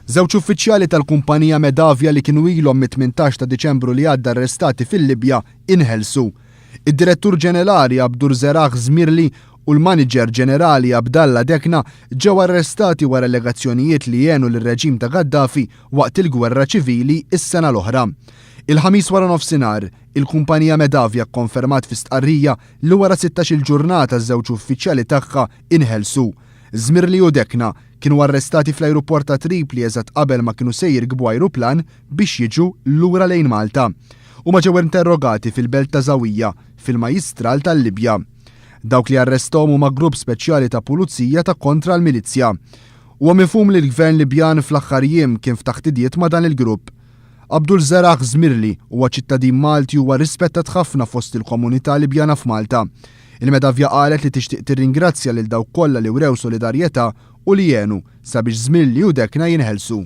Żewġ uffiċjali tal-kumpanija Medavja li kienu ilhom mit-18 ta' Diċembru li għadda arrestati fil-Libja inħelsu. Id-Direttur Ġenerali Abdur Zeraħ Żmirli u l-Maniġer Ġenerali Abdallah Dekna ġew arrestati wara allegazzjonijiet li jgħenu lir-reġim ta' Gaddafi waqt il-gwerra ċivili is-sena l-oħra. Il-ħamis wara nofsinhar, il-kumpanija Medavja kkonfermat fi stqarrija li wara 16-il ġurnata ż-żewġ uffiċjali tagħha inħelsu. Żmirli u Dekna kienu arrestati fl-ajruport ta' Tripli eżatt qabel ma kienu se jirkbu ajruplan biex jiġu lura lejn Malta. Huma ġew interrogati fil-belt ta' Żawija fil-Majistral tal-Libja. Dawk li arrestom huma grupp speċjali ta' pulizija ta' kontra l-milizzja. Huwa mifhum li l-Gvern Libjan fl-aħħar jiem kien f'taħdidiet ma' dan il-grupp. Abdur Zeraħ Żmirli huwa ċittadin Malti huwa rispettat ħafna fost il-komunità Libjana f'Malta. Il-Medavja qalet li tixtieq tirringrazzja lil dawk kollha li wrew solidarjetà u li jgħenu sabiex Żmirli u Dekna jinħelsu.